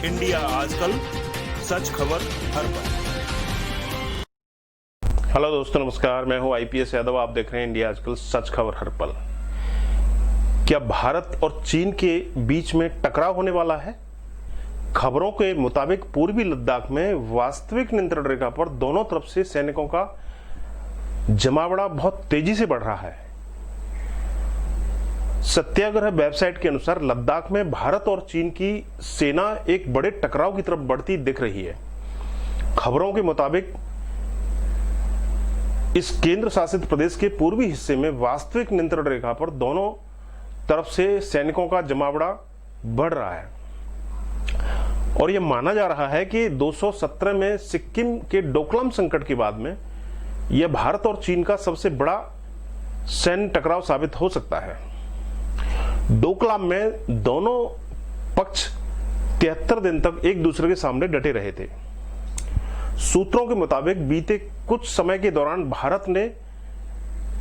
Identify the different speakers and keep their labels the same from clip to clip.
Speaker 1: India आजकल, सच खबर हर पल।
Speaker 2: हेलो दोस्तों, नमस्कार। मैं हूं आईपीएस यादव। आप देख रहे हैं इंडिया आजकल, सच खबर हर पल। क्या भारत और चीन के बीच में टकराव होने वाला है? खबरों के मुताबिक पूर्वी लद्दाख में वास्तविक नियंत्रण रेखा पर दोनों तरफ से सैनिकों का जमावड़ा बहुत तेजी से बढ़ रहा है। सत्याग्रह वेबसाइट के अनुसार लद्दाख में भारत और चीन की सेना एक बड़े टकराव की तरफ बढ़ती दिख रही है। खबरों के मुताबिक इस केंद्र शासित प्रदेश के पूर्वी हिस्से में वास्तविक नियंत्रण रेखा पर दोनों तरफ से सैनिकों का जमावड़ा बढ़ रहा है और यह माना जा रहा है कि 217 में सिक्किम के डोकलाम संकट के बाद में यह भारत और चीन का सबसे बड़ा सैन्य टकराव साबित हो सकता है। डोकलाम में दोनों पक्ष 73 दिन तक एक दूसरे के सामने डटे रहे थे। सूत्रों के मुताबिक बीते कुछ समय के दौरान भारत ने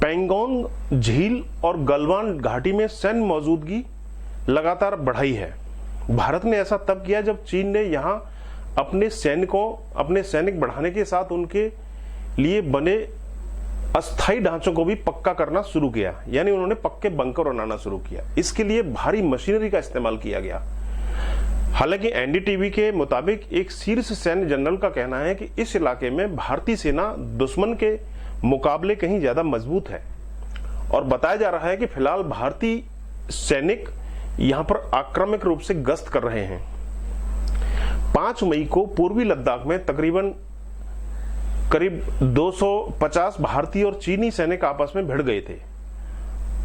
Speaker 2: पैंगोंग झील और गलवान घाटी में सैन्य मौजूदगी लगातार बढ़ाई है। भारत ने ऐसा तब किया जब चीन ने यहां अपने सैनिक बढ़ाने के साथ उनके लिए बने अस्थायी ढांचों को भी पक्का करना शुरू किया, यानी उन्होंने पक्के बंकर बनाना शुरू किया। इसके लिए भारी मशीनरी का इस्तेमाल किया गया। हालांकि एनडीटीवी के मुताबिक एक शीर्ष सैन्य जनरल का कहना है कि इस इलाके में भारतीय सेना दुश्मन के मुकाबले कहीं ज्यादा मजबूत है और बताया जा रहा है कि फिलहाल भारतीय सैनिक यहां पर आक्रामक रूप से गश्त कर रहे हैं। 5 मई को पूर्वी लद्दाख में करीब 250 भारतीय और चीनी सैनिक आपस में भिड़ गए थे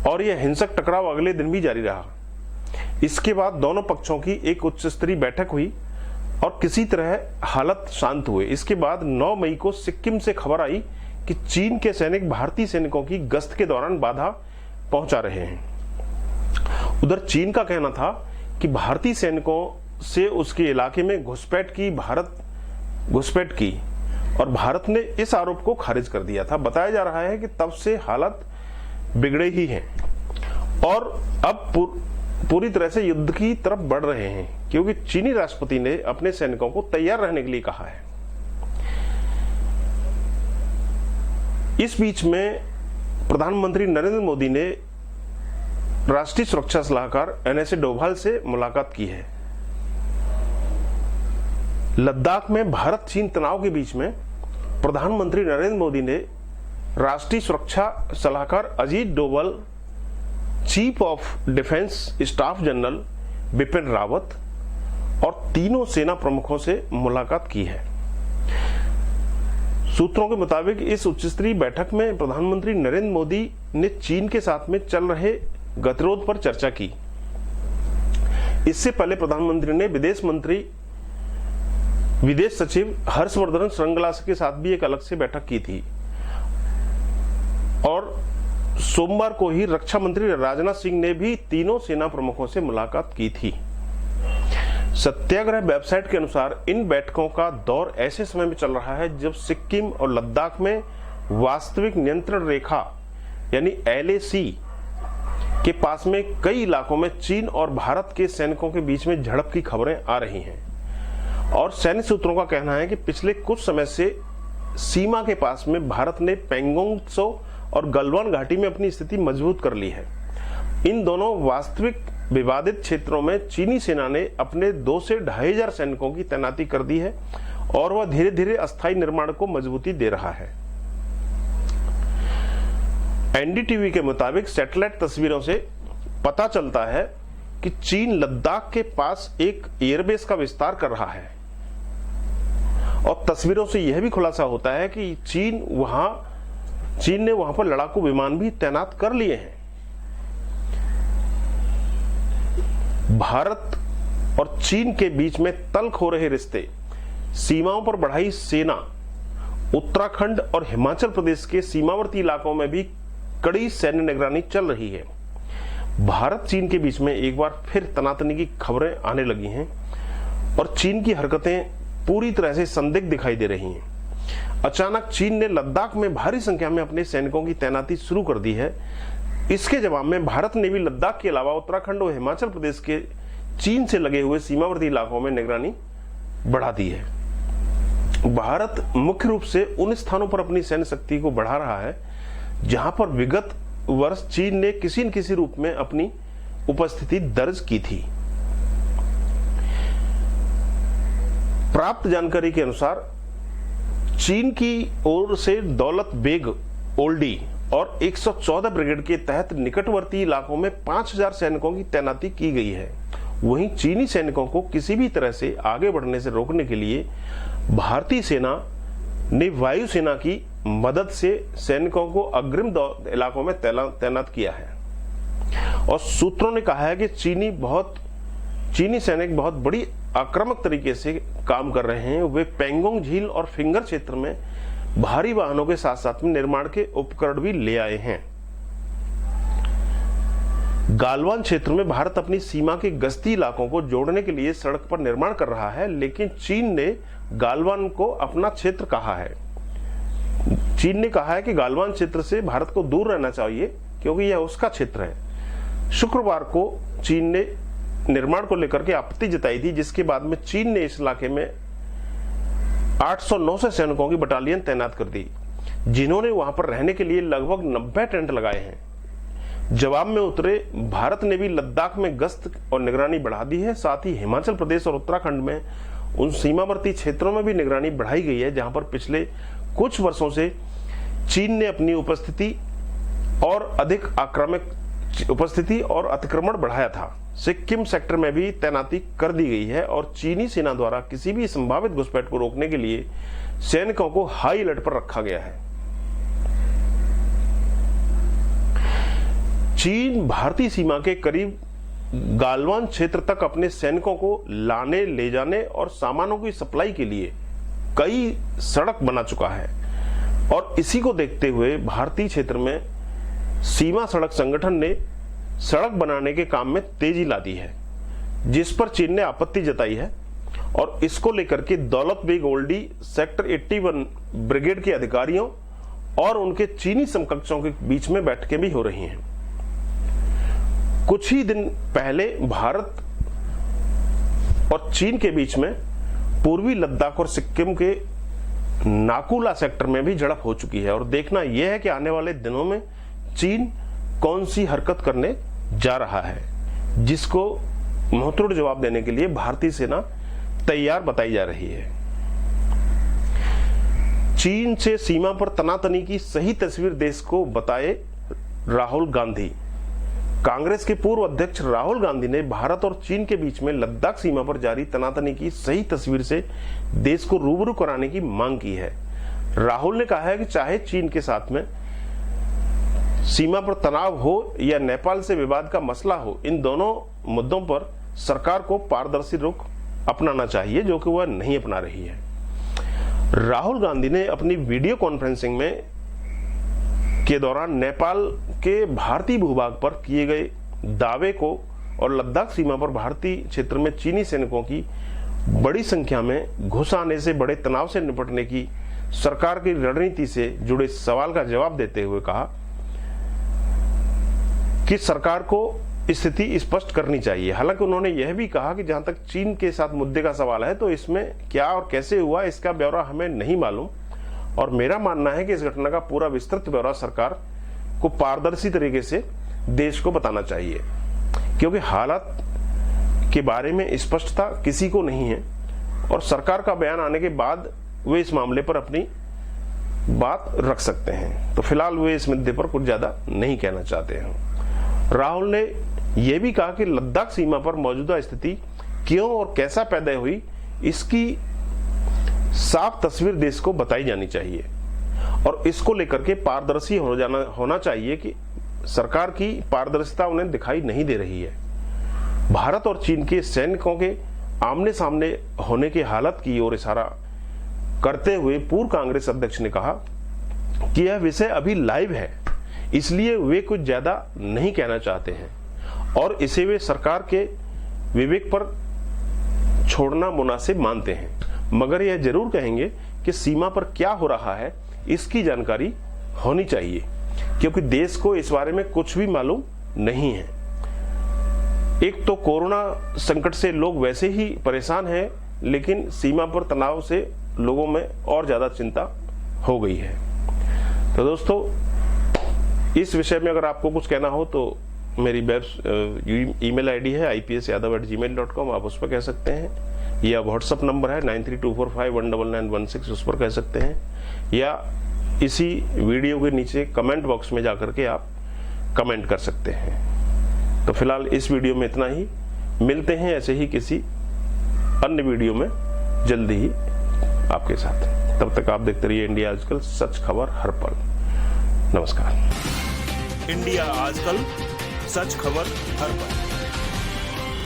Speaker 2: और यह हिंसक टकराव अगले दिन भी जारी रहा। इसके बाद दोनों पक्षों की एक उच्च स्तरीय बैठक हुई और किसी तरह हालत शांत हुए। इसके बाद 9 मई को सिक्किम से खबर आई कि चीन के सैनिक भारतीय सैनिकों की गश्त के दौरान बाधा पहुंचा रहे हैं। उधर चीन का कहना था कि भारतीय सैनिकों से उसके इलाके में घुसपैठ की और भारत ने इस आरोप को खारिज कर दिया था। बताया जा रहा है कि तब से हालत बिगड़े ही हैं और अब पूरी तरह से युद्ध की तरफ बढ़ रहे हैं, क्योंकि चीनी राष्ट्रपति ने अपने सैनिकों को तैयार रहने के लिए कहा है। इस बीच में प्रधानमंत्री नरेंद्र मोदी ने राष्ट्रीय सुरक्षा सलाहकार एनएस डोभाल से मुलाकात की है। लद्दाख में भारत चीन तनाव के बीच में प्रधानमंत्री नरेंद्र मोदी ने राष्ट्रीय सुरक्षा सलाहकार Ajit Doval, chief of defence staff general Bipin Rawat और तीनों सेना प्रमुखों से मुलाकात की है। सूत्रों के मुताबिक इस उच्चस्तरीय बैठक में प्रधानमंत्री नरेंद्र मोदी ने चीन के साथ में चल रहे गतिरोध पर चर्चा की। इससे पहले प्रधानमंत्री ने विदेश सचिव हर्षवर्धन श्रृंगला के साथ भी एक अलग से बैठक की थी और सोमवार को ही रक्षा मंत्री राजनाथ सिंह ने भी तीनों सेना प्रमुखों से मुलाकात की थी। सत्याग्रह वेबसाइट के अनुसार इन बैठकों का दौर ऐसे समय में चल रहा है जब सिक्किम और लद्दाख में वास्तविक नियंत्रण रेखा यानी LAC के पास में कई इलाकों में चीन और भारत के सैनिकों के बीच में झड़प की खबरें आ रही हैं और सैन्य सूत्रों का कहना है कि पिछले कुछ समय से सीमा के पास में भारत ने पैंगोंग त्सो और गलवान घाटी में अपनी स्थिति मजबूत कर ली है। इन दोनों वास्तविक विवादित क्षेत्रों में चीनी सेना ने अपने 2 से 2,500 सैनिकों की तैनाती कर दी है और वह धीरे धीरे अस्थायी निर्माण को मजबूती दे रहा है। एनडीटीवी के मुताबिक सैटेलाइट तस्वीरों से पता चलता है कि चीन लद्दाख के पास एक एयरबेस का विस्तार कर रहा है और तस्वीरों से यह भी खुलासा होता है कि चीन ने वहां पर लड़ाकू विमान भी तैनात कर लिए हैं। भारत और चीन के बीच में तल्ख हो रहे रिश्ते, सीमाओं पर बढ़ाई सेना, उत्तराखंड और हिमाचल प्रदेश के सीमावर्ती इलाकों में भी कड़ी सैन्य निगरानी चल रही है। भारत चीन के बीच में एक बार फिर तनातनी की खबरें आने लगी हैं और चीन की हरकतें पूरी तरह से संदिग्ध दिखाई दे रही हैं। अचानक चीन ने लद्दाख में भारी संख्या में अपने सैनिकों की तैनाती शुरू कर दी है। इसके जवाब में भारत ने भी लद्दाख के अलावा उत्तराखंड और हिमाचल प्रदेश के चीन से लगे हुए सीमावर्ती इलाकों में निगरानी बढ़ा दी है। भारत मुख्य रूप से उन स्थानों पर अपनी सैन्य शक्ति को बढ़ा रहा है जहां पर विगत वर्ष चीन ने किसी न किसी रूप में अपनी उपस्थिति दर्ज की थी। प्राप्त जानकारी के अनुसार चीन की ओर से दौलत बेग ओल्डी और 114 ब्रिगेड के तहत निकटवर्ती इलाकों में 5000 सैनिकों की तैनाती की गई है। वहीं चीनी सैनिकों को किसी भी तरह से आगे बढ़ने से रोकने के लिए भारतीय सेना ने वायुसेना की मदद से सैनिकों को अग्रिम इलाकों में तैनात किया है। और सूत्रों ने कहा है कि चीनी सैनिक बहुत बड़ी आक्रामक तरीके से काम कर रहे हैं। वे पेंगोंग झील और फिंगर क्षेत्र में भारी वाहनों के साथ साथ में निर्माण के उपकरण भी ले आए हैं। गालवान क्षेत्र में भारत अपनी सीमा के गश्ती इलाकों को जोड़ने के लिए सड़क पर निर्माण कर रहा है, लेकिन चीन ने गालवान को अपना क्षेत्र कहा है। चीन ने कहा है कि गालवान क्षेत्र से भारत को दूर रहना चाहिए क्योंकि यह उसका क्षेत्र है। शुक्रवार को चीन ने निर्माण को लेकर के आपत्ति जताई थी, जिसके बाद में चीन ने इस इलाके में 800-900 सैनिकों की बटालियन तैनात कर दी, जिन्होंने वहां पर रहने के लिए लगभग 90 टेंट लगाए हैं। जवाब में उतरे भारत ने भी लद्दाख में गश्त और निगरानी बढ़ा दी है। साथ ही हिमाचल प्रदेश और उत्तराखंड में उन सीमावर्ती क्षेत्रों में भी निगरानी बढ़ाई गई है जहां पर पिछले कुछ वर्षों से चीन ने अपनी उपस्थिति और अधिक आक्रामक उपस्थिति और अतिक्रमण बढ़ाया था। सिक्किम सेक्टर में भी तैनाती कर दी गई है और चीनी सेना द्वारा किसी भी संभावित घुसपैठ को रोकने के लिए सैनिकों को हाई अलर्ट पर रखा गया है। चीन भारतीय सीमा के करीब गालवान क्षेत्र तक अपने सैनिकों को लाने ले जाने और सामानों की सप्लाई के लिए कई सड़क बना चुका है और इसी को देखते हुए भारतीय क्षेत्र में सीमा सड़क संगठन ने सड़क बनाने के काम में तेजी ला दी है, जिस पर चीन ने आपत्ति जताई है और इसको लेकर के दौलत बेग ओल्डी सेक्टर 81 ब्रिगेड के अधिकारियों और उनके चीनी समकक्षों के बीच में बैठकें भी हो रही हैं। कुछ ही दिन पहले भारत और चीन के बीच में पूर्वी लद्दाख और सिक्किम के नाकुला सेक्टर में भी झड़प हो चुकी है और देखना यह है कि आने वाले दिनों में चीन कौन सी हरकत करने जा रहा है, जिसको मुंहतोड़ जवाब देने के लिए भारतीय सेना तैयार बताई जा रही है। चीन से सीमा पर तनातनी की सही तस्वीर देश को बताए राहुल गांधी। कांग्रेस के पूर्व अध्यक्ष राहुल गांधी ने भारत और चीन के बीच में लद्दाख सीमा पर जारी तनातनी की सही तस्वीर से देश को रूबरू कराने की मांग की है। राहुल ने कहा है कि चाहे चीन के साथ में सीमा पर तनाव हो या नेपाल से विवाद का मसला हो, इन दोनों मुद्दों पर सरकार को पारदर्शी रुख अपनाना चाहिए, जो कि वह नहीं अपना रही है। राहुल गांधी ने अपनी वीडियो कॉन्फ्रेंसिंग में के दौरान नेपाल के भारतीय भूभाग पर किए गए दावे को और लद्दाख सीमा पर भारतीय क्षेत्र में चीनी सैनिकों की बड़ी संख्या में घुस आने से बड़े तनाव से निपटने की सरकार की रणनीति से जुड़े सवाल का जवाब देते हुए कहा कि सरकार को स्थिति स्पष्ट करनी चाहिए। हालांकि उन्होंने यह भी कहा कि जहां तक चीन के साथ मुद्दे का सवाल है तो इसमें क्या और कैसे हुआ इसका ब्यौरा हमें नहीं मालूम और मेरा मानना है कि इस घटना का पूरा विस्तृत ब्यौरा सरकार को पारदर्शी तरीके से देश को बताना चाहिए, क्योंकि हालात के बारे में स्पष्टता किसी को नहीं है और सरकार का बयान आने के बाद वे इस मामले पर अपनी बात रख सकते हैं। तो फिलहाल वे इस मुद्दे पर कुछ ज्यादा नहीं कहना चाहते हैं। राहुल ने यह भी कहा कि लद्दाख सीमा पर मौजूदा स्थिति क्यों और कैसा पैदा हुई, इसकी साफ तस्वीर देश को बताई जानी चाहिए और इसको लेकर के पारदर्शी होना चाहिए कि सरकार की पारदर्शिता उन्हें दिखाई नहीं दे रही है। भारत और चीन के सैनिकों के आमने सामने होने की हालत की ओर इशारा करते हुए पूर्व कांग्रेस अध्यक्ष ने कहा कि यह विषय अभी लाइव है, इसलिए वे कुछ ज्यादा नहीं कहना चाहते हैं और इसे वे सरकार के विवेक पर छोड़ना मुनासिब मानते हैं, मगर यह जरूर कहेंगे कि सीमा पर क्या हो रहा है इसकी जानकारी होनी चाहिए, क्योंकि देश को इस बारे में कुछ भी मालूम नहीं है। एक तो कोरोना संकट से लोग वैसे ही परेशान हैं, लेकिन सीमा पर तनाव से लोगों में और ज्यादा चिंता हो गई है। तो दोस्तों, इस विषय में अगर आपको कुछ कहना हो तो मेरी ईमेल आईडी है ipsyadav@gmail.com, आप उस पर कह सकते हैं, या व्हाट्सएप नंबर है 9324519916, उस पर कह सकते हैं, या इसी वीडियो के नीचे कमेंट बॉक्स में जाकर के आप कमेंट कर सकते हैं। तो फिलहाल इस वीडियो में इतना ही, मिलते हैं ऐसे ही किसी अन्य वीडियो में जल्दी ही आपके साथ। तब तक आप देखते रहिए इंडिया आजकल, सच खबर हर पल। नमस्कार।
Speaker 1: इंडिया आजकल, सच खबर हर पल।